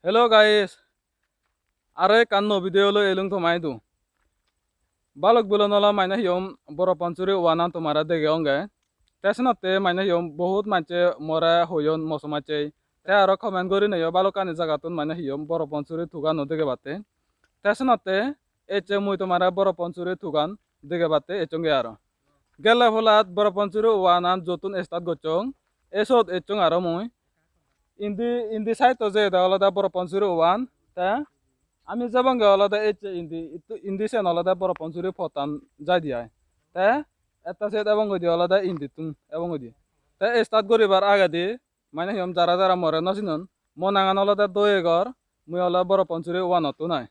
Hello guys, are kanno video lo elung to maidu. Balok bulan ola maina hiom Borapansury wanan tumara dege onge. Tesnote maina hiom बहुत manche mora hoyon mosomache. Te aro comment gori neyo balokani jagatun maina hiom Borapansury thugan no dege bate. Tesnote eche mui tumara Borapansury thugan dege bate echonge aro. Gela holat Borapansury wanan jotun start gochong. Esot echong aro mui. Indi site je da alada Borapansury wan ta আমি যাবঙ্গে আলাদা এচে ইন্দি সেন আলাদা Borapansury ফতান যাই দিয়ায় তে এটা set এবং দি আলাদা ইন্দি তুম এবং দি তে স্টার্ট করিবার আগে দি মানে হিম যারা যারা মরে নছিনন মনাঙান আলাদা দয়েগর মুই আলাদা Borapansury ওয়ানতো নাই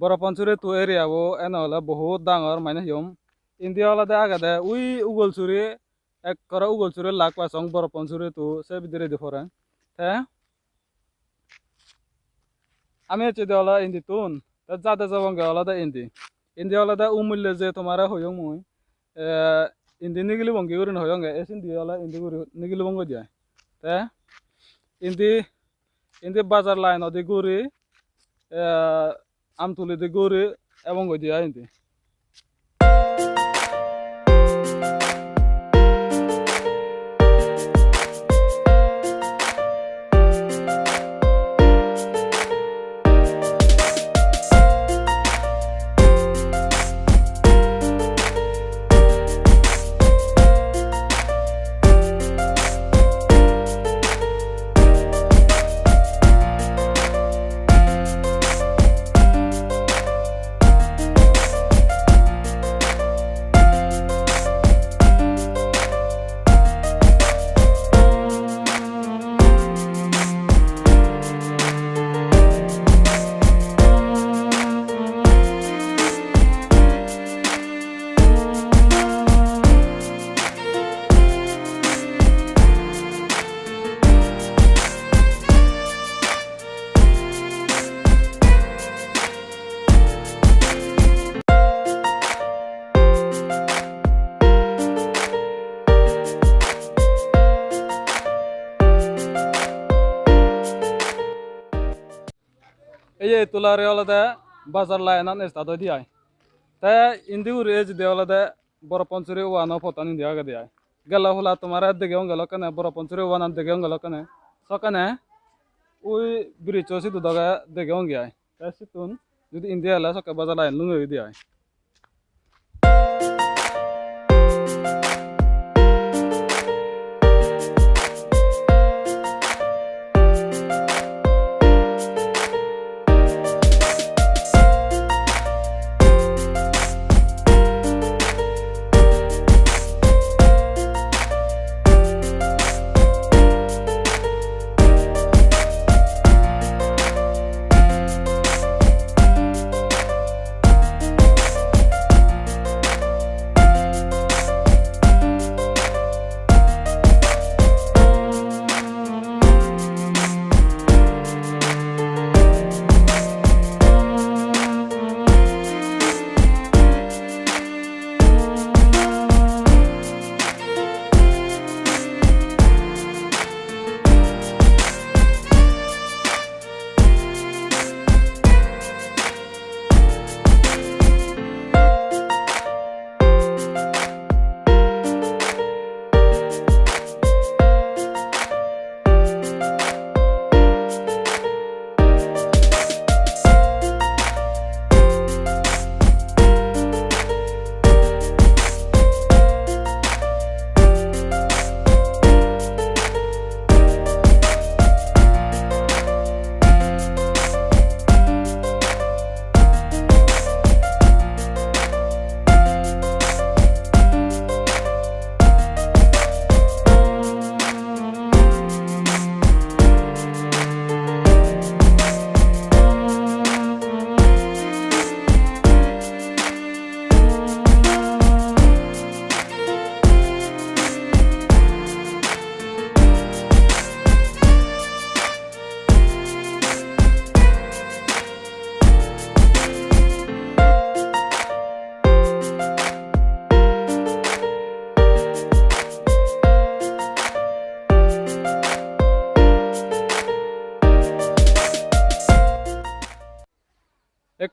Borapansury tu area wo ena बहुत डांगर माने हिम इंडिया आलादा आगादे उई उगलसुरी एक करा उगलसुरी लाख पासंग Borapansury tu से बिदिरे दिफोरे ते আমি এচে দেওয়ালা ইন্দি তুন তা যাতে যাবঙ্গে আলাদা ইন্দি আলাদা উমূল্য যে তোমারা হইং মুই ইন্দি নিগিলি বঙ্গি করিন হইঙ্গে এসিন দিওয়ালা ইন্দি করি নিগিলি বঙ্গ দিয়া তে ইন্দি বাজার লাইন দি গুরি Amtuli di guri এবং দিয়া ইন্দি এই তোলারে আলাদা বাজার লাইন স্টার্ট হয়ে দিয়ে তাই ইন্দি উড়ে যদি আলাদা বড়পঞ্চুরি ওয়ানো ফতানি দিয়া দিয়ে গেল হলা তোমার দিকে গেল কেন বড়পঞ্চুরি ওয়ান দিকে গেল কেন সকানে ওই ব্রিজ সি দুদগা দিকে গিয়ে তাই সিতুন যদি ইন্ডিয়া হলে সকাল বাজার লাইন লুঙ্গি দিয়ে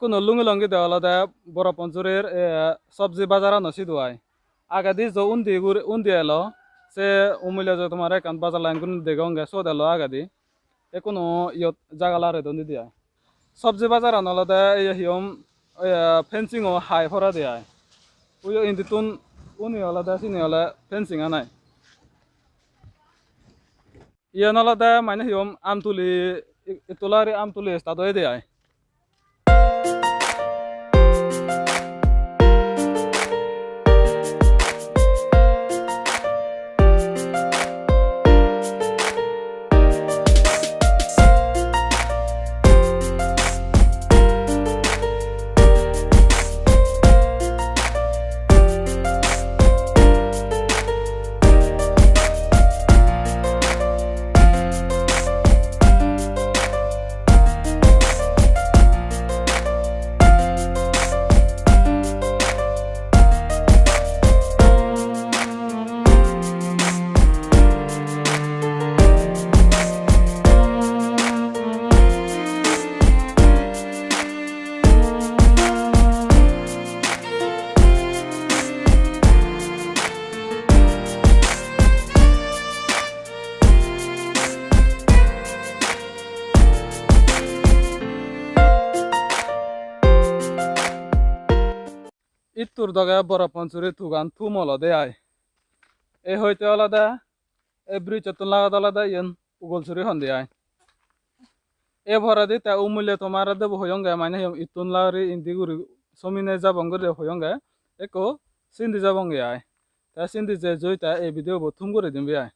কোনো লুঙ্গি লঙ্গি দেওয়ালা দেয় বড়পঞ্চুরির সবজি বাজার নসি দোয়াই আগাদি যে উন্দি এলো সে উমিলে যে তোমার একান বাজার লাইন কোন দিকে অঙ্গে সদ এলো আগাদি কোনো ইয়ত জাগালারে দন্দি দিয়া সবজি বাজার আনলাদে হিয়ম ফেন্সিং ও হাই ফরা দিয়া উইও ইন্দিতুন উনি হলাদে চিনি হলে ফেন্সিং আনাই ইয়ে নলাদে মানে হিয়ম আমতুলি তোলারি আমতুলি স্টার্ট হয়ে দিয়া ইত্তুর দগে বড়পঞ্চুরি তুগান তুমল দেয় এই হইতে আলাদা এই ব্রিজ লাগাত আলাদা ইয়েন উগলছুরি হন দেয় এ ভরা দি তা উমূল্যে তোমার দেব হয়ঙ্গে মানে ইতুন লারি ইন্দিগুরি সমিনে যাবঙ্গে হয়ঙ্গে একো সিন্ধি যাবঙ্গে আয় তা সিন্ধি যে জয়তা এই ভিডিও বথুম করে দিবি আয়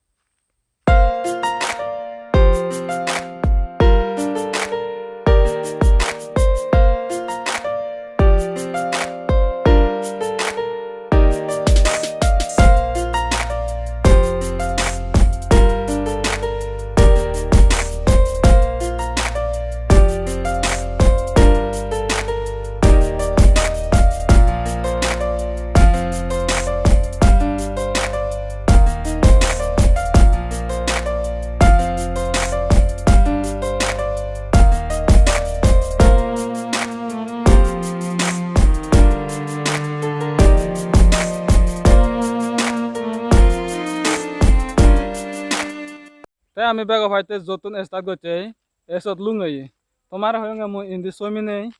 Te ami bego faite jotun start goche esot lungai. Tomar hoyonga mu indi somine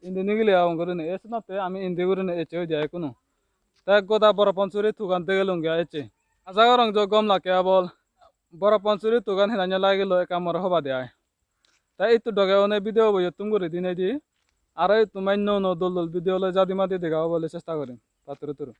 indi nigili awon gorune esnote ami indi gorune eche jay kuno. Te goda Borapansury tugan degelunga eche. Azagorong jo gom lake abol Borapansury tugan hinanya lagi lo ekamor hoba de ay. Te itu doge one video bo youtube gori dinedi. Are itu main no dol video lo jadi mati dega bole chesta kori. Paturu turu.